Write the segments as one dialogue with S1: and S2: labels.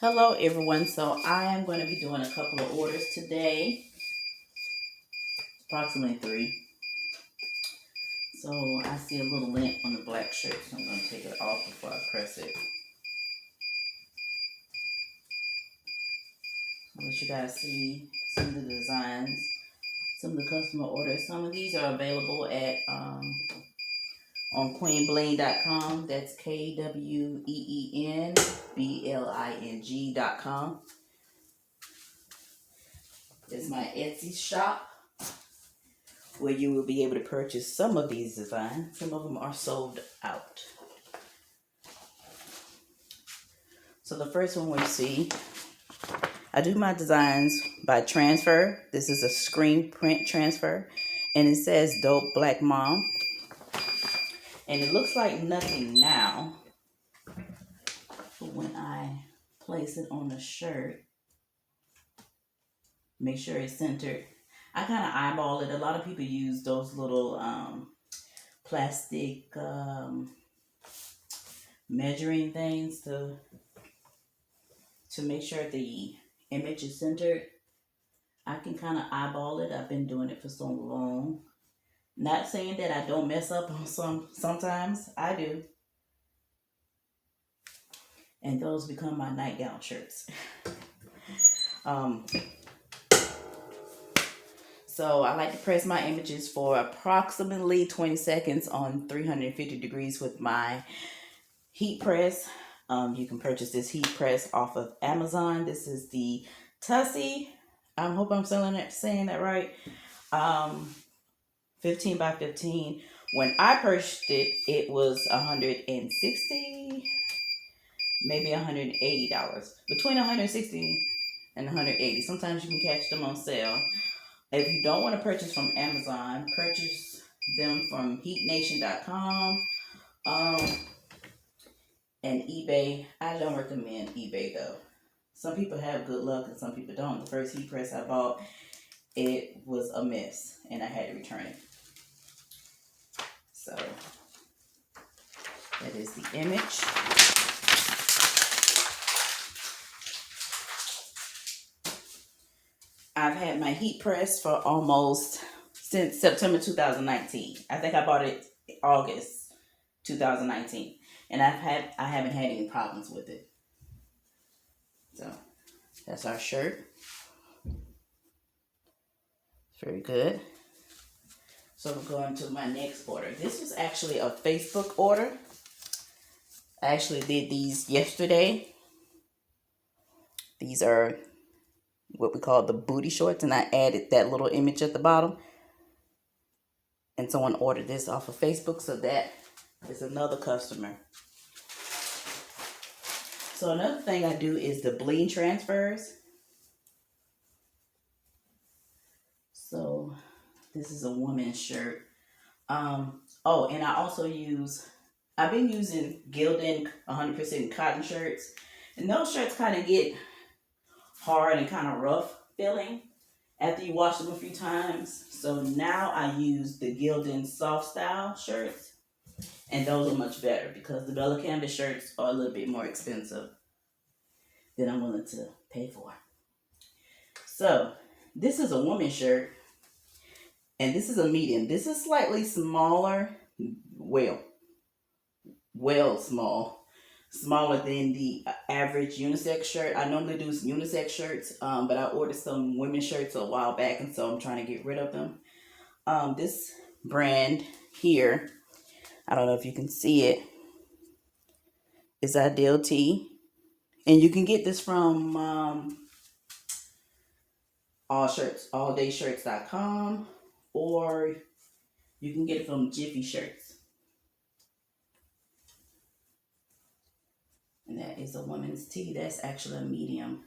S1: Hello everyone, so I am going to be doing a couple of orders today, approximately 3. So I see a little lint on the black shirt, so I'm going to take it off before I press it. I'll let you guys see some of the designs, some of the customer orders. Some of these are available at on kweenbling.com. That's kweenbling.com. It's my Etsy shop, where you will be able to purchase some of these designs. Some of them are sold out. So the first one we see, I do my designs by transfer. This is a screen print transfer, and it says Dope Black Mom. And it looks like nothing now, but when I place it on the shirt, make sure it's centered. I kind of eyeball it. A lot of people use those little plastic measuring things to make sure the image is centered. I can kind of eyeball it. I've been doing it for so long. Not saying that I don't mess up on sometimes I do. And those become my nightgown shirts. So I like to press my images for approximately 20 seconds on 350 degrees with my heat press. You can purchase this heat press off of Amazon. This is the Tussie. I hope I'm saying that right. 15 by 15. When I purchased it, it was $160, maybe $180. Between $160 and $180. Sometimes you can catch them on sale. If you don't want to purchase from Amazon, purchase them from heatnation.com and eBay. I don't recommend eBay though. Some people have good luck and some people don't. The first heat press I bought, it was a mess and I had to return it. So that is the image. I've had my heat press for almost since September 2019. I think I bought it August 2019, and I haven't had any problems with it. So that's our shirt. Very good. So we're going to my next order. This was actually a Facebook order. I actually did these yesterday. These are what we call the booty shorts, and I added that little image at the bottom. And someone ordered this off of Facebook, so that is another customer. So another thing I do is the bling transfers. So this is a woman's shirt. Oh, and I also I've been using Gildan 100% cotton shirts. And those shirts kind of get hard and kind of rough feeling after you wash them a few times. So now I use the Gildan soft style shirts. And those are much better because the Bella Canvas shirts are a little bit more expensive than I'm willing to pay for. So this is a woman's shirt. And this is a medium. This is slightly smaller. Well, smaller than the average unisex shirt. I normally do unisex shirts, but I ordered some women's shirts a while back, and so I'm trying to get rid of them. This brand here, I don't know if you can see it, is Ideal Tea. And you can get this from alldayshirts.com, or you can get it from Jiffy Shirts. And that is a woman's tee. That's actually a medium.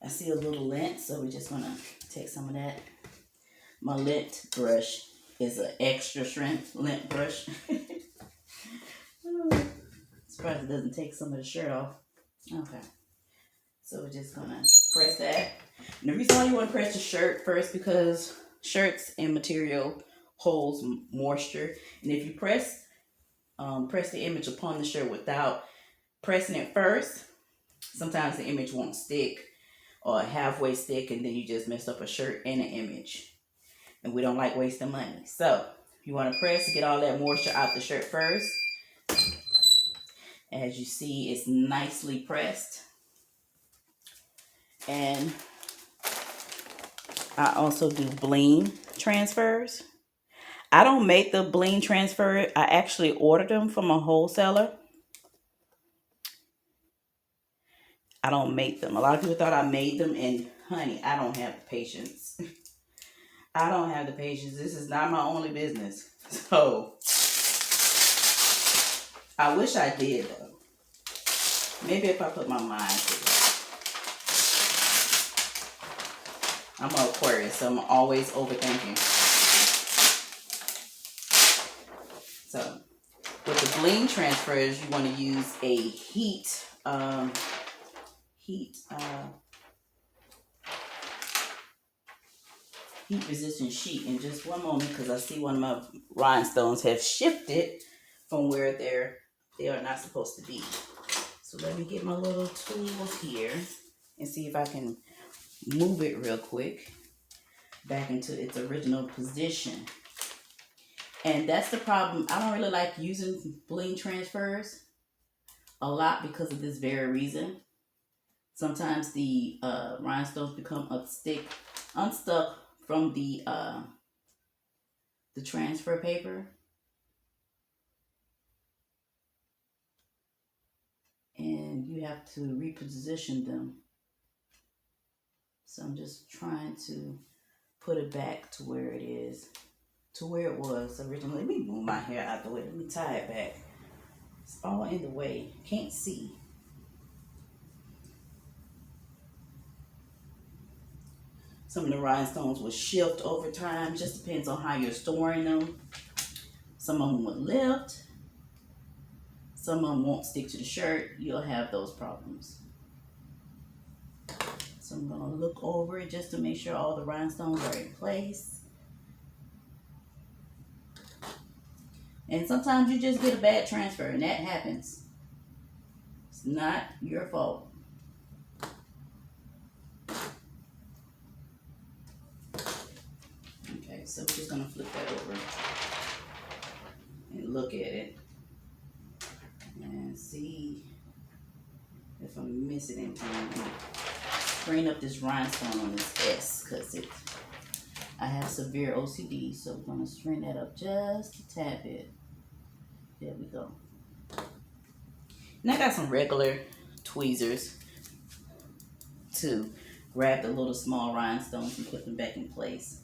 S1: I see a little lint, so we're just going to take some of that. My lint brush is an extra strength lint brush. Surprised it doesn't take some of the shirt off. Okay. So we're just going to press that. And the reason why you want to press the shirt first, because shirts and material holds moisture. And if you press the image upon the shirt without pressing it first, Sometimes the image won't stick or halfway stick, and then you just mess up a shirt and an image. And we don't like wasting money. So you want to press to get all that moisture out the shirt first. As you see, it's nicely pressed. And I also do bling transfers. I don't make the bling transfer. I actually order them from a wholesaler. I don't make them. A lot of people thought I made them, and honey, I don't have the patience. I don't have the patience. This is not my only business. So I wish I did though. Maybe if I put my mind to it. I'm an Aquarius, so I'm always overthinking. So with the bling transfers, you want to use a heat resistant sheet. In just one moment, because I see one of my rhinestones have shifted from where they are not supposed to be. So let me get my little tools here and see if I can move it real quick back into its original position. And that's the problem. I don't really like using bling transfers a lot because of this very reason. Sometimes the rhinestones become unstuck from the transfer paper. And you have to reposition them. So I'm just trying to put it back to where it is, to where it was originally. Let me move my hair out the way. Let me tie it back. It's all in the way. Can't see. Some of the rhinestones will shift over time. Just depends on how you're storing them. Some of them will lift. Some of them won't stick to the shirt. You'll have those problems. So I'm going to look over it just to make sure all the rhinestones are in place. And sometimes you just get a bad transfer, and that happens. It's not your fault. Okay, so we're just going to flip that over and look at it and see if I'm missing anything. Bring up this rhinestone on this S because I have severe OCD, so we're going to string that up just a tad bit. There we go. And I got some regular tweezers to grab the little small rhinestones and put them back in place.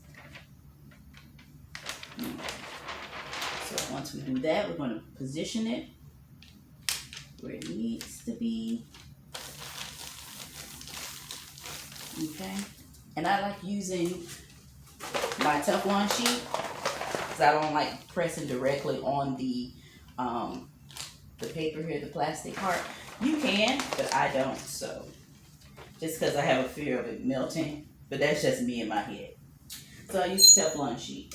S1: So once we do that, we're going to position it where it needs to be. Okay, and I like using my Teflon sheet because I don't like pressing directly on the paper here, the plastic part. You can, but I don't. So just because I have a fear of it melting, but that's just me in my head. So I use the Teflon sheet,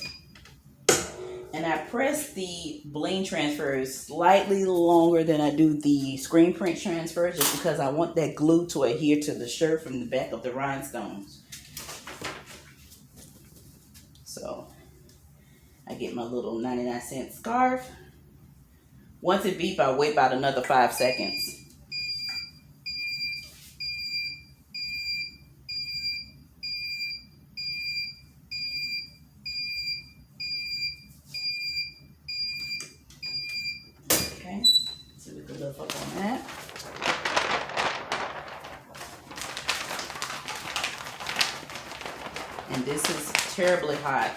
S1: and I press the bling transfers slightly longer than I do the screen print transfers, just because I want that glue to adhere to the shirt from the back of the rhinestones. So I get my little 99-cent scarf. Once it beeps, I wait about another 5 seconds. Okay, so we can lift up on that. And this is terribly hot.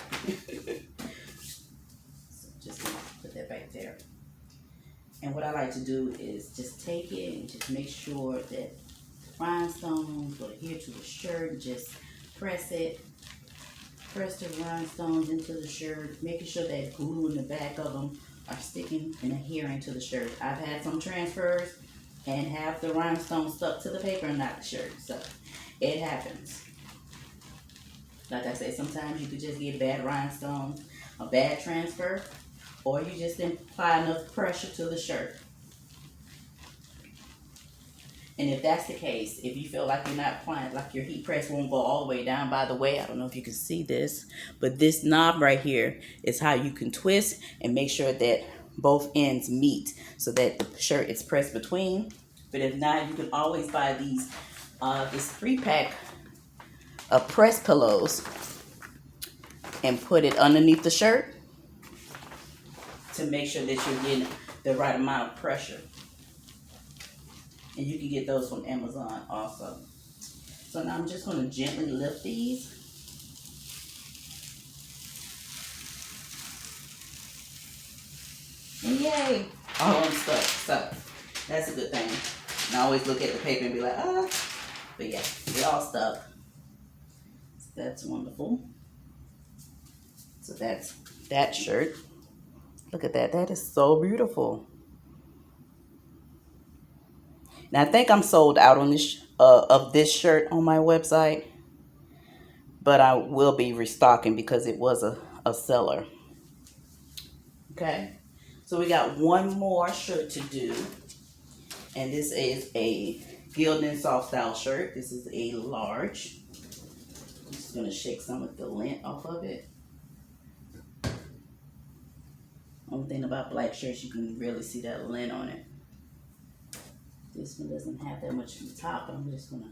S1: So just put that back there. And what I like to do is just take it and just make sure that the rhinestones will adhere to the shirt. And just press it. Press the rhinestones into the shirt, making sure that glue in the back of them are sticking and adhering to the shirt. I've had some transfers and have the rhinestones stuck to the paper and not the shirt. So it happens. Like I said, sometimes you could just get bad rhinestones, a bad transfer, or you just didn't apply enough pressure to the shirt. And if that's the case, if you feel like you're not applying, like your heat press won't go all the way down, by the way, I don't know if you can see this, but this knob right here is how you can twist and make sure that both ends meet so that the shirt is pressed between. But if not, you can always buy these, this 3-pack of press pillows and put it underneath the shirt to make sure that you're getting the right amount of pressure. And you can get those from Amazon also. So now I'm just going to gently lift these. And yay! Oh, I'm stuck. So that's a good thing. And I always look at the paper and be like, ah. But yeah, they're all stuck. So that's wonderful. So that's that shirt. Look at that. That is so beautiful. Now I think I'm sold out on this of this shirt on my website, but I will be restocking because it was a seller. Okay, so we got one more shirt to do, and this is a Gildan soft style shirt. This is a large. I'm just gonna shake some of the lint off of it. Only thing about black shirts, you can really see that lint on it. This one doesn't have that much from the top, but I'm just gonna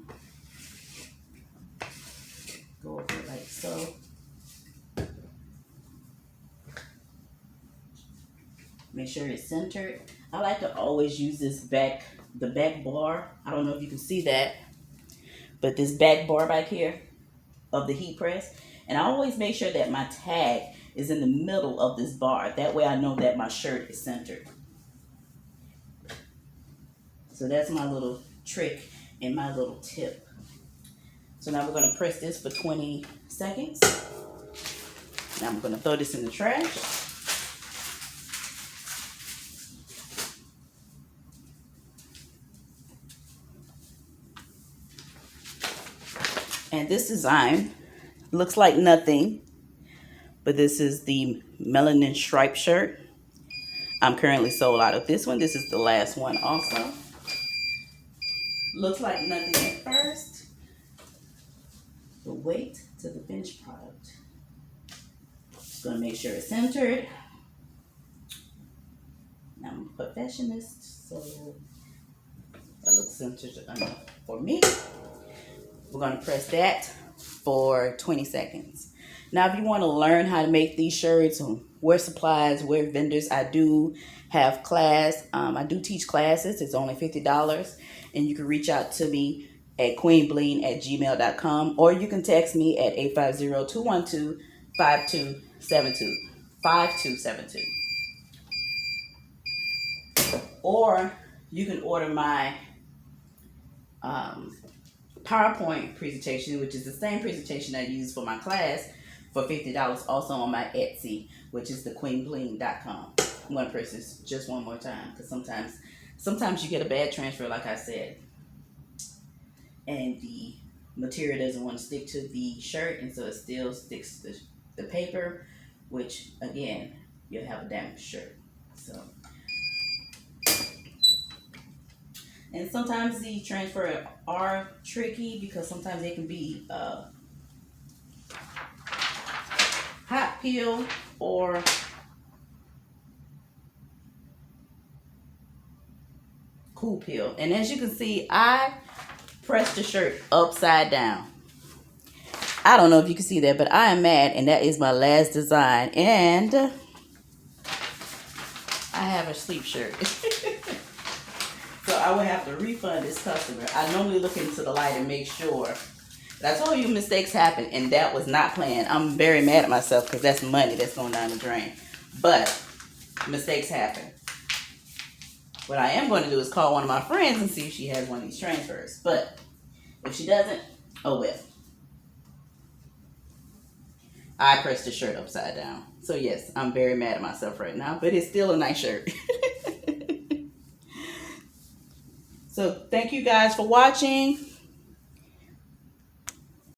S1: go over it like so. Make sure it's centered. I like to always use this the back bar. I don't know if you can see that, but this back bar back here of the heat press. And I always make sure that my tag is in the middle of this bar. That way I know that my shirt is centered. So that's my little trick and my little tip. So now we're going to press this for 20 seconds. Now I'm going to throw this in the trash. And this design looks like nothing, but this is the melanin stripe shirt. I'm currently sold out of this one. This is the last one also. Looks like nothing at first, but wait till the finished product. Just gonna make sure it's centered. Now I'm a perfectionist, so that looks centered enough for me. We're gonna press that for 20 seconds. Now, if you want to learn how to make these shirts, where supplies, where vendors, I do have class. I do teach classes. It's only $50. And you can reach out to me at kweenbling@gmail.com, or you can text me at 850-212-5272. 5272. Or you can order my PowerPoint presentation, which is the same presentation I use for my class, for $50 also on my Etsy, which is the kweenbling.com. I'm going to press this just one more time because sometimes you get a bad transfer, like I said, and the material doesn't want to stick to the shirt, and so it still sticks to the paper, which again, you'll have a damaged shirt. So, and sometimes the transfer are tricky because sometimes they can be hot peel or cool peel. And as you can see, I pressed the shirt upside down. I don't know if you can see that, but I am mad, and that is my last design. And I have a sleep shirt. So I would have to refund this customer. I normally look into the light and make sure. But I told you mistakes happen, and that was not planned. I'm very mad at myself because that's money that's going down the drain. But mistakes happen. What I am going to do is call one of my friends and see if she has one of these transfers. But if she doesn't, oh well. I pressed the shirt upside down. So yes, I'm very mad at myself right now, but it's still a nice shirt. So thank you guys for watching.